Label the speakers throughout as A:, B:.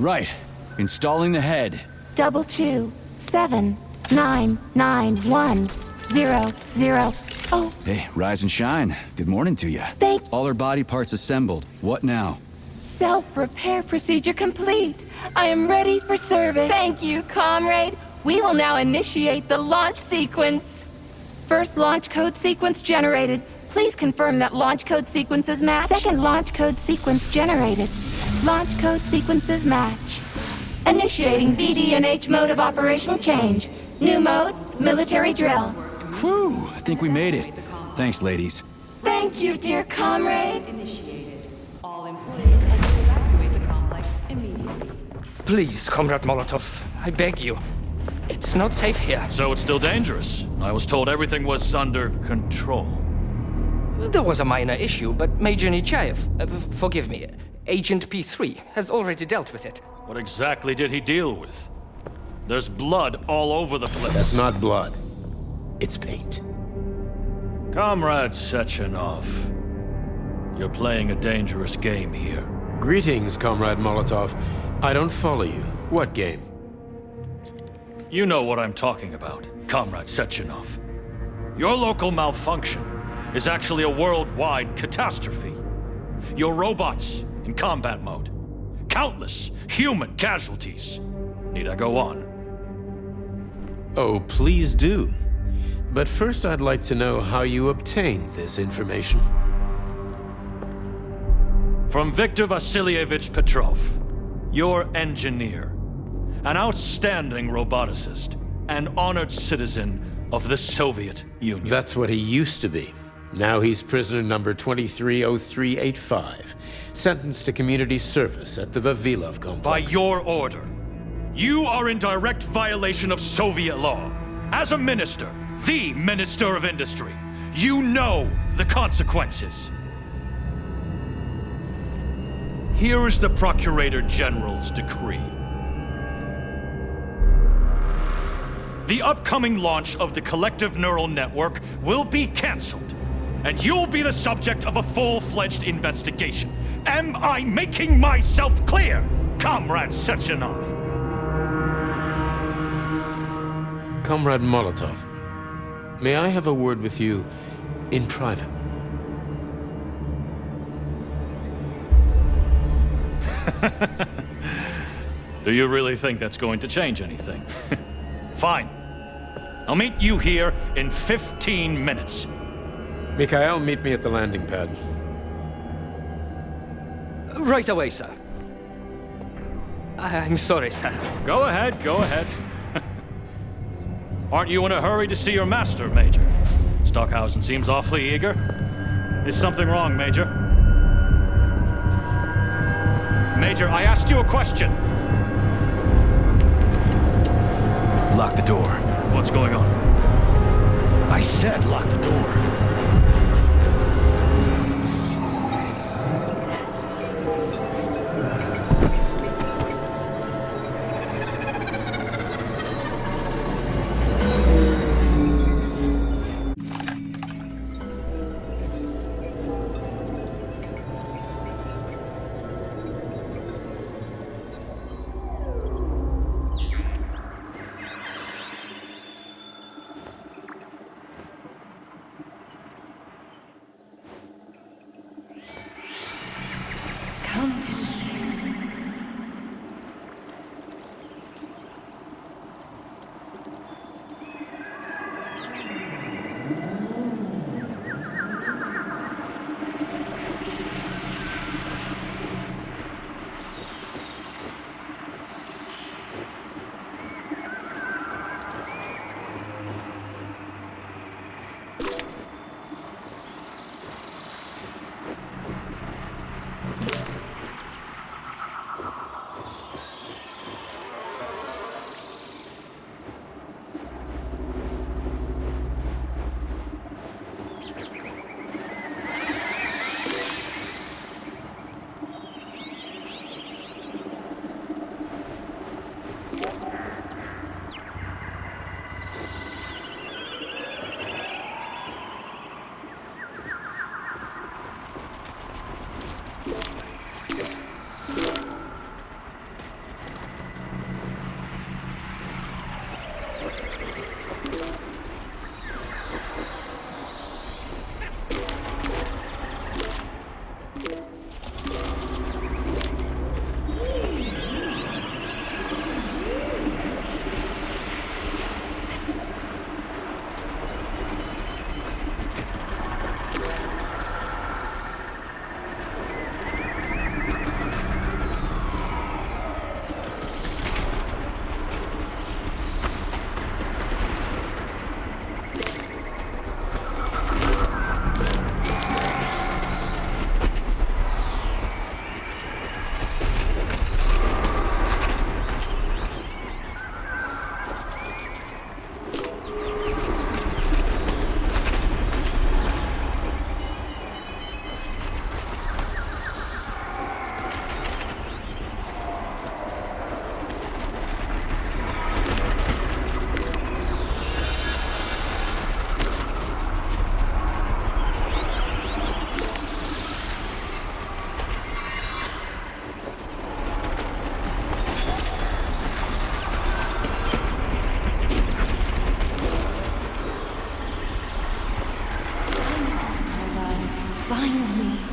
A: Right. Installing the head.
B: 227991000. Oh,
A: Hey, rise and shine. Good morning to you. All her body parts assembled. What now?
B: self-repair procedure complete. I am ready for service. Thank you, comrade. We will now initiate the launch sequence. First launch code sequence generated. Please confirm that launch code sequences match. Second launch code sequence generated. Launch code sequences match. Initiating VD&H mode of operational change. New mode, military drill.
A: Whew, I think we made it. Thanks, ladies.
B: Thank you, dear comrade.
C: Initiated. All employees are to evacuate the complex immediately.
D: Please, Comrade Molotov, I beg you. It's not safe here.
E: So it's still dangerous. I was told everything was under control.
D: There was a minor issue, but Major Nechayev, forgive me, Agent P3 has already dealt with it.
E: What exactly did he deal with? There's blood all over the place.
F: That's not blood. It's paint.
E: Comrade Sechenov, you're playing a dangerous game here.
F: Greetings, Comrade Molotov. I don't follow you. What game?
E: You know what I'm talking about, Comrade Sechenov. Your local malfunction is actually a worldwide catastrophe. Your robots in combat mode. Countless human casualties. Need I go on?
F: Oh, please do. But first I'd like to know how you obtained this information.
E: From Viktor Vasilievich Petrov, your engineer, an outstanding roboticist, an honored citizen of the Soviet Union.
F: That's what he used to be. Now he's prisoner number 230385, sentenced to community service at the Vavilov complex.
E: By your order, you are in direct violation of Soviet law. As a minister, the Minister of Industry, you know the consequences. Here is the Procurator General's decree. The upcoming launch of the collective neural network will be cancelled, and you'll be the subject of a full-fledged investigation. Am I making myself clear, Comrade Sechenov?
F: Comrade Molotov, may I have a word with you in private?
E: Do you really think that's going to change anything? Fine. I'll meet you here in 15 minutes.
F: Mikhail, meet me at the landing pad.
D: Right away, sir. I'm sorry, sir.
E: Go ahead, go ahead. Aren't you in a hurry to see your master, Major? Stockhausen seems awfully eager. Is something wrong, Major? Major, I asked you a question.
A: Lock the door.
E: What's going on?
A: I said lock the door.
B: find me.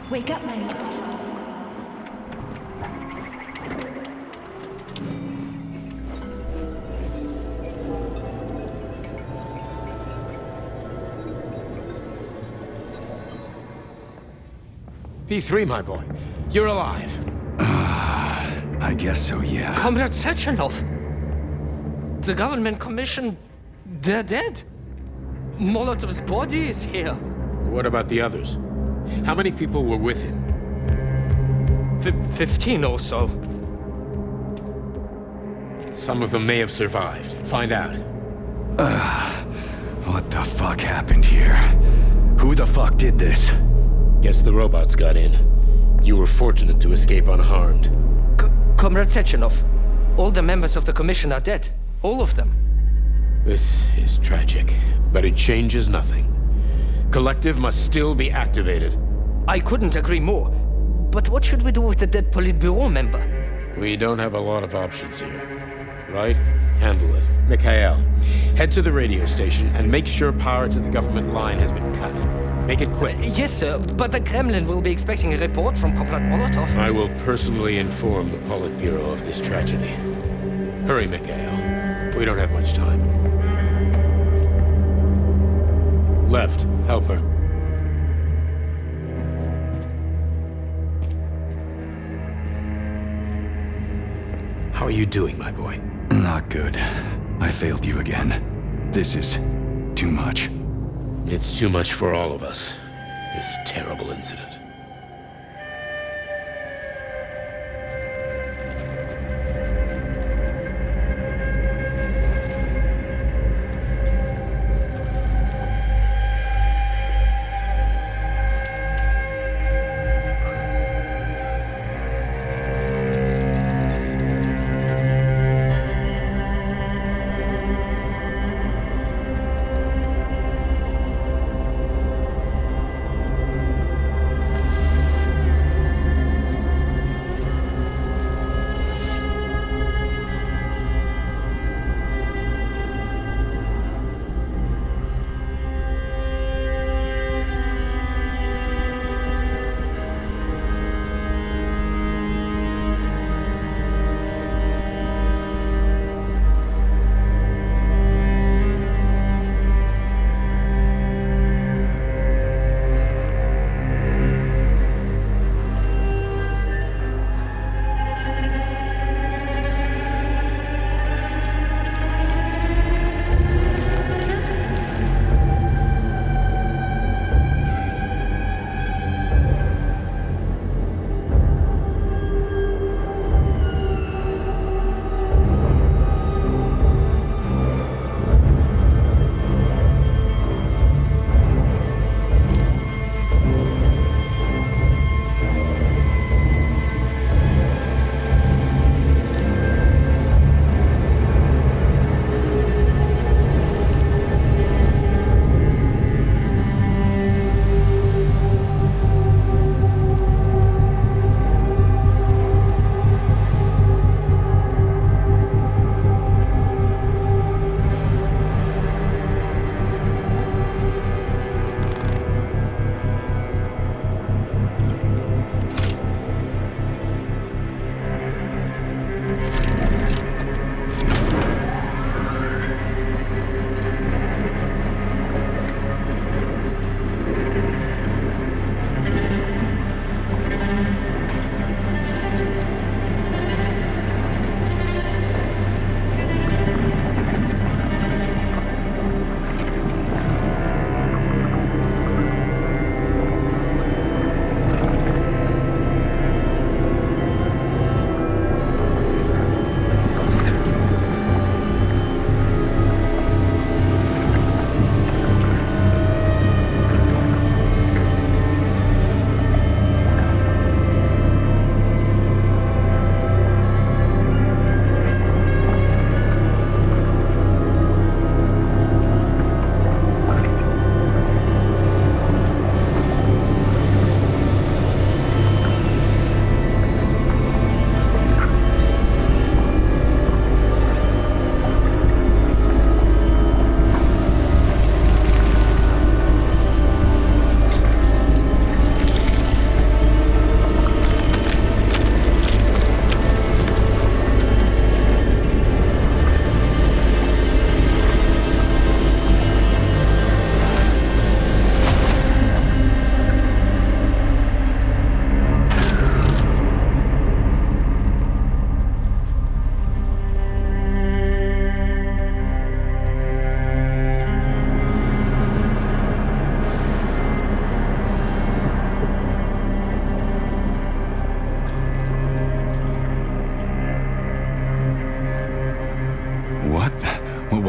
B: Wake up, my love.
F: P3, my boy. You're alive.
A: I guess so, yeah.
D: Comrade Sechenov! The government commission, they're dead. Molotov's body is here.
F: What about the others? How many people were with him?
D: 15 or so.
F: Some of them may have survived. Find out.
A: What the fuck happened here? Who the fuck did this?
F: Guess the robots got in. You were fortunate to escape unharmed.
D: Comrade Sechenov, all the members of the commission are dead. All of them.
F: This is tragic, but it changes nothing. Collective must still be activated.
D: I couldn't agree more. But what should we do with the dead Politburo member?
F: We don't have a lot of options here. Right? Handle it. Mikhail, head to the radio station and make sure power to the government line has been cut. Make it quick.
D: Yes, sir, but the Kremlin will be expecting a report from Comrade Molotov.
F: I will personally inform the Politburo of this tragedy. Hurry, Mikhail. We don't have much time. Left, help her. How are you doing, my boy?
A: Not good. I failed you again. This is too much.
F: It's too much for all of us. This terrible incident.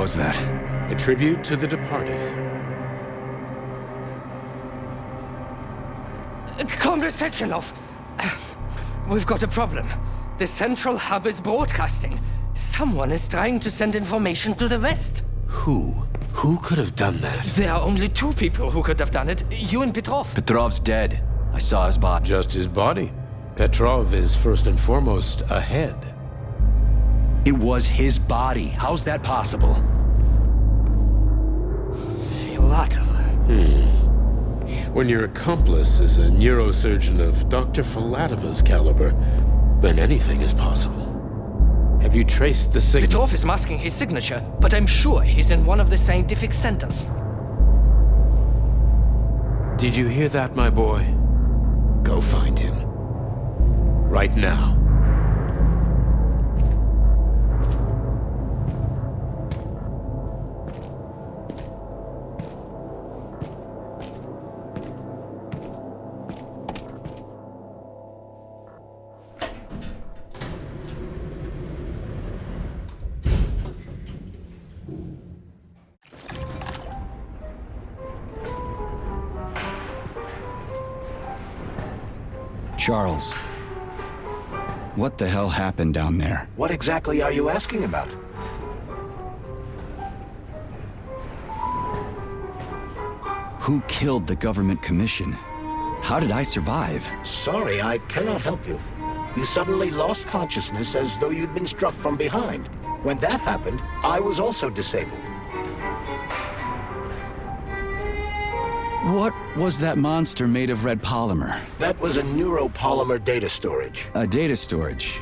A: was that?
F: A tribute to the departed.
D: Comrade Sechenov, we've got a problem. The central hub is broadcasting. Someone is trying to send information to the West.
F: Who? Who could have done that?
D: There are only two people who could have done it, you and Petrov.
A: Petrov's dead. I saw his body.
F: Just his body. Petrov is first and foremost a head.
A: It was his body. How's that possible?
D: Filatova.
F: When your accomplice is a neurosurgeon of Dr. Filatova's caliber, then anything is possible. Have you traced the signal?
D: Petrov is masking his signature, but I'm sure he's in one of the scientific centers.
F: Did you hear that, my boy? Go find him. Right now.
A: Charles, what the hell happened down there?
G: What exactly are you asking about?
A: Who killed the government commission? How did I survive?
G: Sorry, I cannot help you. You suddenly lost consciousness as though you'd been struck from behind. When that happened, I was also disabled.
A: What was that monster made of red polymer?
G: That was a neuropolymer data storage.
A: A data storage.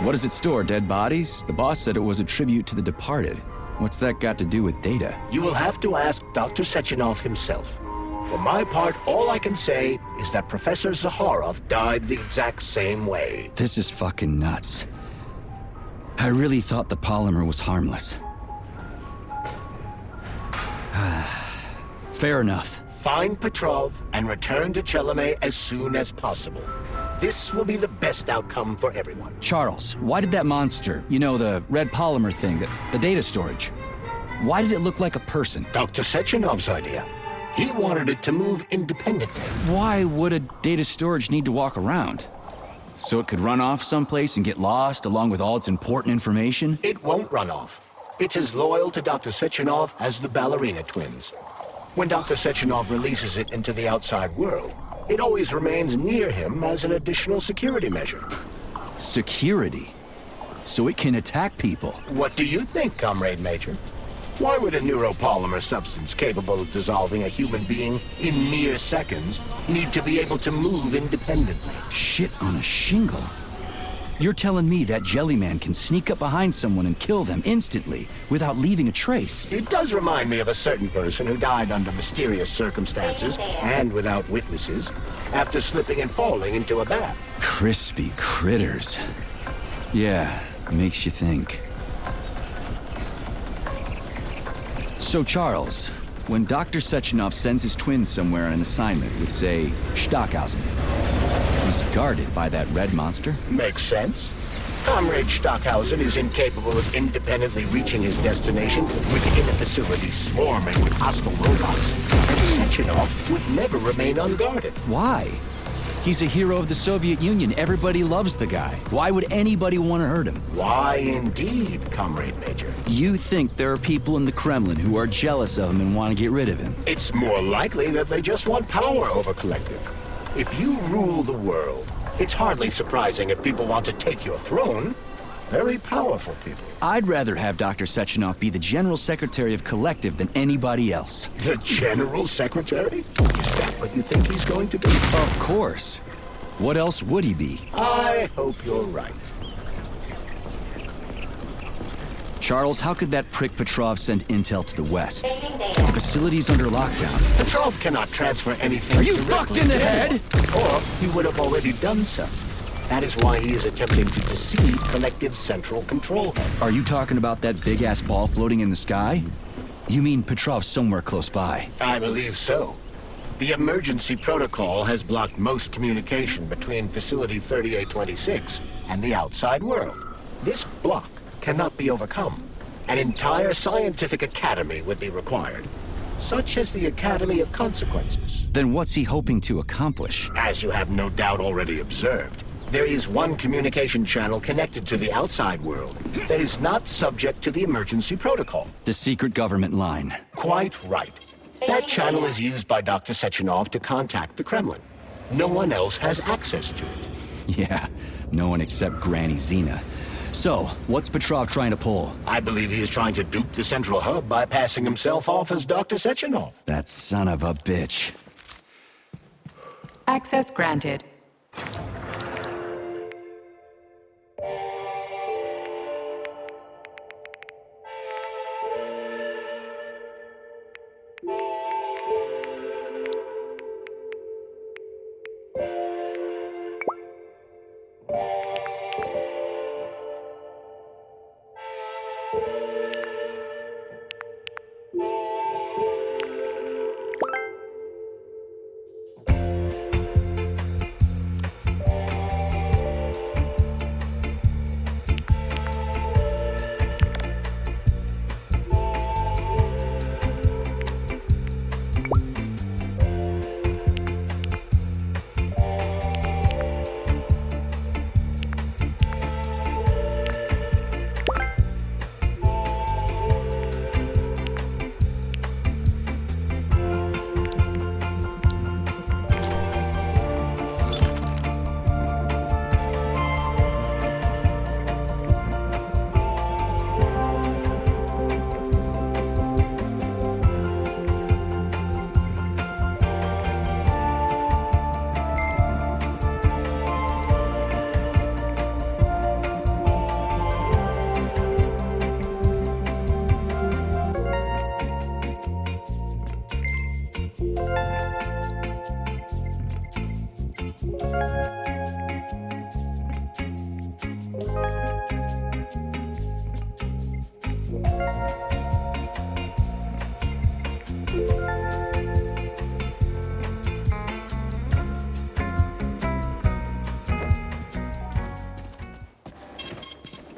A: What does it store, dead bodies? The boss said it was a tribute to the departed. What's that got to do with data?
G: You will have to ask Dr. Sechenov himself. For my part, all I can say is that Professor Zaharov died the exact same way.
A: This is fucking nuts. I really thought the polymer was harmless. Fair enough.
G: Find Petrov and return to Chelome as soon as possible. This will be the best outcome for everyone.
A: Charles, why did that monster, you know, the red polymer thing, the data storage, why did it look like a person?
G: Dr. Sechenov's idea. He wanted it to move independently.
A: Why would a data storage need to walk around? So it could run off someplace and get lost along with all its important information?
G: It won't run off. It's as loyal to Dr. Sechenov as the ballerina twins. When Dr. Sechenov releases it into the outside world, it always remains near him as an additional security measure.
A: Security? So it can attack people?
G: What do you think, Comrade Major? Why would a neuropolymer substance capable of dissolving a human being in mere seconds need to be able to move independently?
A: Shit on a shingle. You're telling me that Jellyman can sneak up behind someone and kill them instantly without leaving a trace?
G: It does remind me of a certain person who died under mysterious circumstances and without witnesses after slipping and falling into a bath.
A: Crispy critters. Yeah, makes you think. So Charles, when Dr. Sechenov sends his twins somewhere on an assignment with, say, Stockhausen, he's guarded by that red monster?
G: Makes sense. Comrade Stockhausen is incapable of independently reaching his destination within a facility swarming with hostile robots. And Sechenov would never remain unguarded.
A: Why? He's a hero of the Soviet Union. Everybody loves the guy. Why would anybody want to hurt him?
G: Why indeed, Comrade Major?
A: You think there are people in the Kremlin who are jealous of him and want to get rid of him?
G: It's more likely that they just want power over Collective. If you rule the world, it's hardly surprising if people want to take your throne. Very powerful people.
A: I'd rather have Dr. Sechenov be the General Secretary of Collective than anybody else.
G: The General Secretary? Is that what you think he's going to be?
A: Of course. What else would he be?
G: I hope you're right.
A: Charles, how could that prick Petrov send intel to the West? The facility's under lockdown.
G: Petrov cannot transfer anything.
A: Are you
G: directly
A: fucked in the
G: to
A: head?
G: anyone, or he would have already done so. That is why he is attempting to deceive Collective's central control head.
A: Are you talking about that big-ass ball floating in the sky? You mean Petrov's somewhere close by?
G: I believe so. The emergency protocol has blocked most communication between Facility 3826 and the outside world. This block cannot be overcome, An entire scientific academy would be required, such as the Academy of Consequences.
A: Then what's he hoping to accomplish?
G: As you have no doubt already observed, there is one communication channel connected to the outside world that is not subject to the emergency protocol.
A: The secret government line.
G: Quite right. That channel is used by Dr. Sechenov to contact the Kremlin. No one else has access to it.
A: Yeah, no one except Granny Xena. So, what's Petrov trying to pull?
G: I believe he is trying to dupe the central hub by passing himself off as Dr. Sechenov.
A: That son of a bitch.
C: Access granted.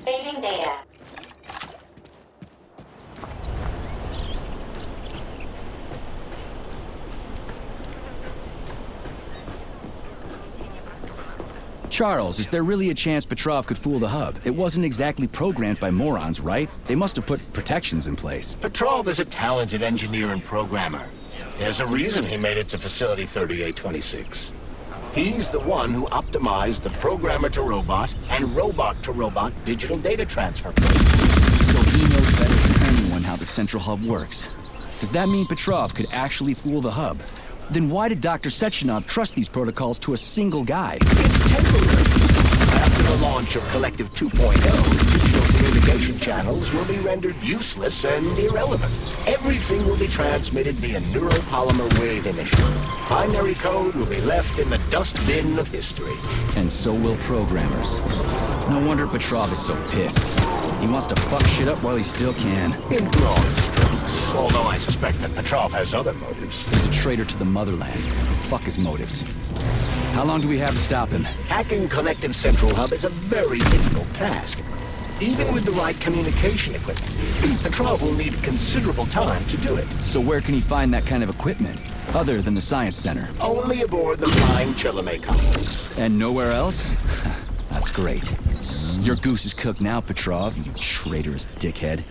H: Saving data.
A: Charles, is there really a chance Petrov could fool the hub? It wasn't exactly programmed by morons, right? They must have put protections in place.
G: Petrov is a talented engineer and programmer. There's a reason he made it to Facility 3826. He's the one who optimized the programmer-to-robot and robot-to-robot digital data transfer protocols.
A: So he knows better than anyone how the central hub works. Does that mean Petrov could actually fool the hub? Then why did Dr. Sechenov trust these protocols to a single guy?
G: It's temporary. After the launch of Collective 2.0, digital communication channels will be rendered useless and irrelevant. Everything will be transmitted via neuropolymer wave emission. Binary code will be left in the dustbin of history.
A: And so will programmers. No wonder Petrov is so pissed. He wants to fuck shit up while he still can.
G: In broad strokes, although I suspect that Petrov has other motives.
A: He's a traitor to the motherland. Fuck his motives. How long do we have to stop him?
G: Hacking Collective Central Hub is a very difficult task. Even with the right communication equipment, Petrov will need considerable time to do it.
A: So where can he find that kind of equipment? Other than the Science Center?
G: Only aboard the flying Chilame complex.
A: And nowhere else? That's great. Your goose is cooked now, Petrov, you traitorous dickhead.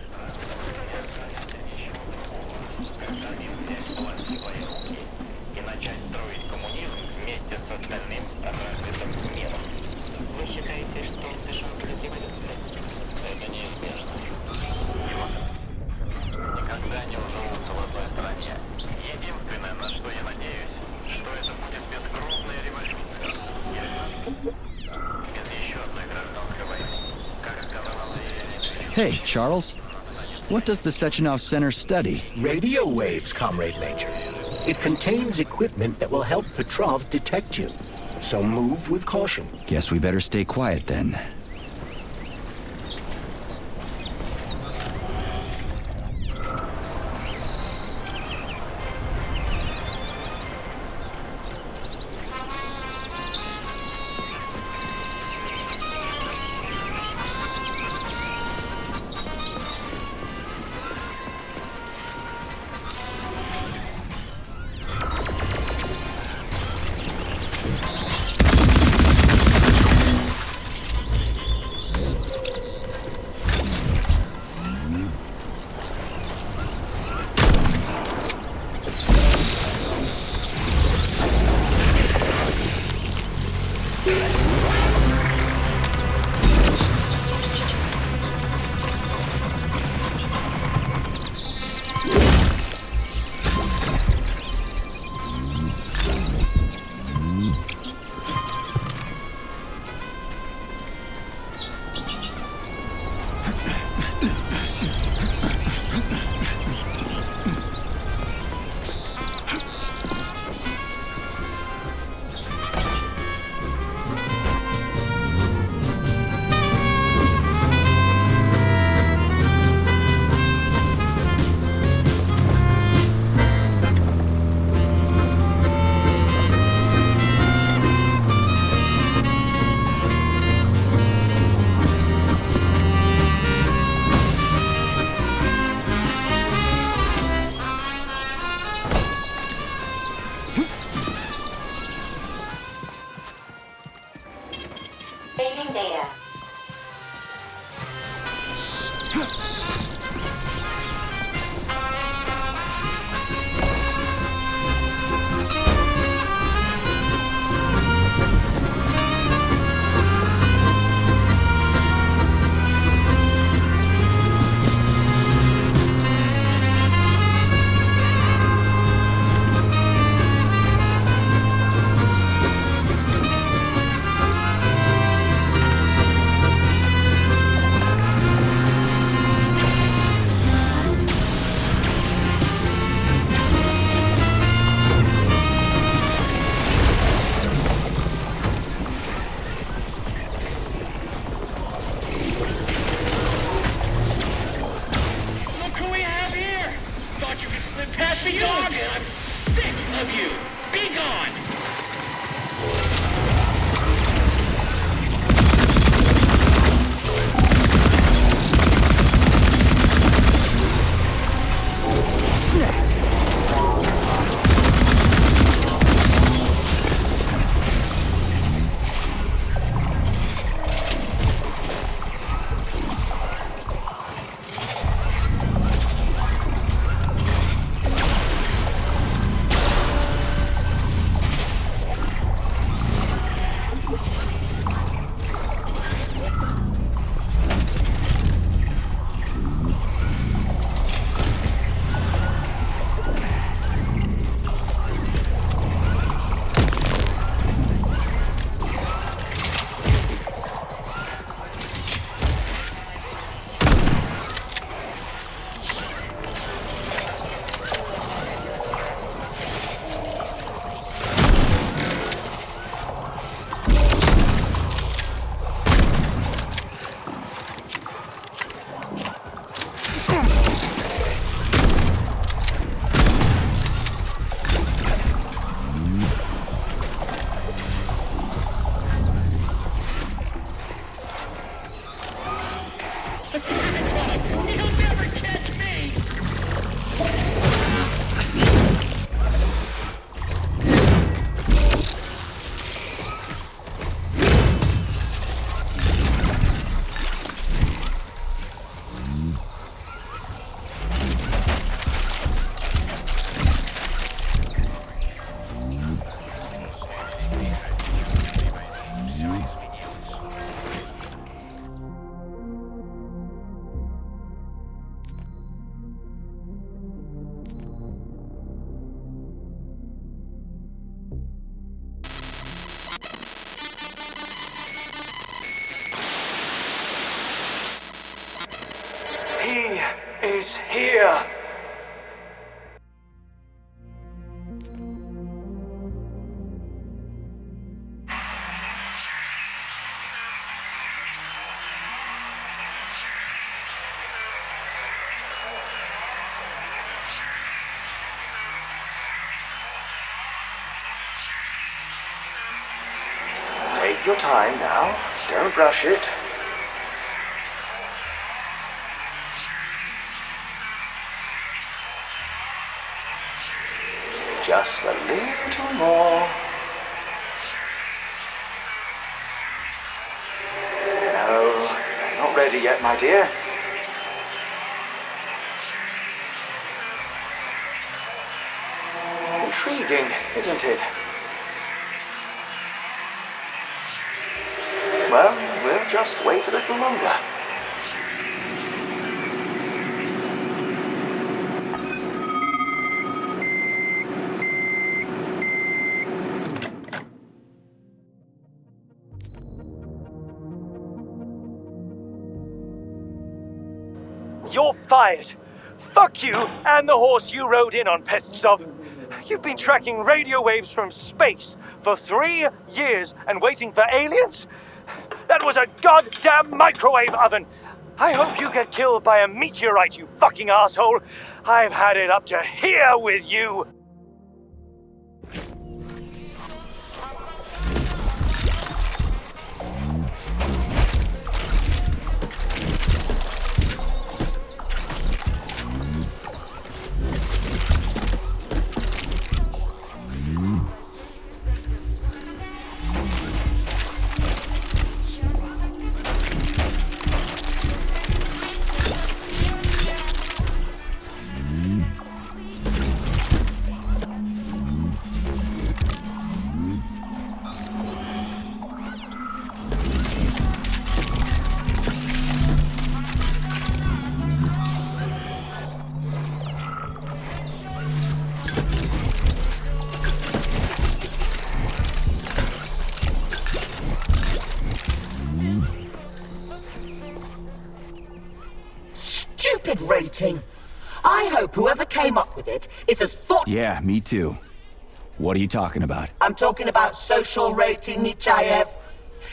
A: Hey, Charles. What does the Sechenov Center study?
G: Radio waves, Comrade Major. It contains equipment that will help Petrov detect you. So move with caution.
A: Guess we better stay quiet then.
I: He is here! Take your time now. Don't rush it. Just a little more. No, not ready yet, my dear. Intriguing, isn't it? Well, we'll just wait a little longer.
J: You're fired. Fuck you and the horse you rode in on, Pestsov. You've been tracking radio waves from space for 3 years and waiting for aliens? That was a goddamn microwave oven. I hope you get killed by a meteorite, you fucking asshole. I've had it up to here with you.
K: Rating. I hope whoever came up with it is as
A: Yeah, me too. What are you talking about?
K: I'm talking about social rating, Nichayev.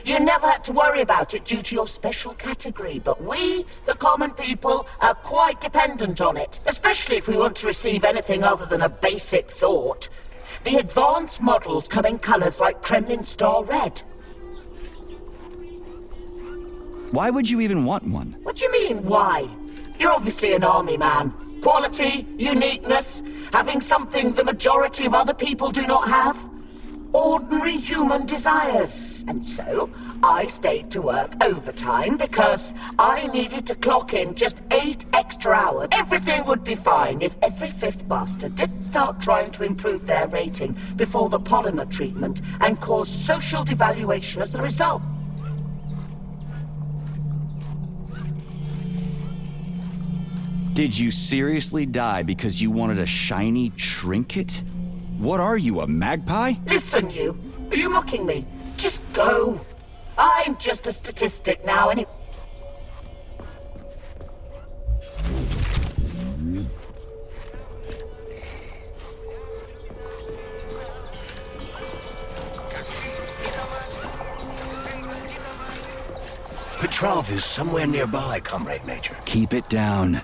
K: You never had to worry about it due to your special category, but we, the common people, are quite dependent on it, especially if we want to receive anything other than a basic thought. The advanced models come in colors like Kremlin Star Red.
A: Why would you even want one?
K: What do you mean, why? You're obviously an army man. Quality, uniqueness, having something the majority of other people do not have. Ordinary human desires. And so, I stayed to work overtime because I needed to clock in just 8 extra hours. Everything would be fine if every fifth bastard didn't start trying to improve their rating before the polymer treatment and cause social devaluation as the result.
A: Did you seriously die because you wanted a shiny trinket? What are you, a magpie?
K: Listen, you. Are you mocking me? Just go. I'm just a statistic now, anyway.
G: Petrov is somewhere nearby, Comrade Major.
A: Keep it down.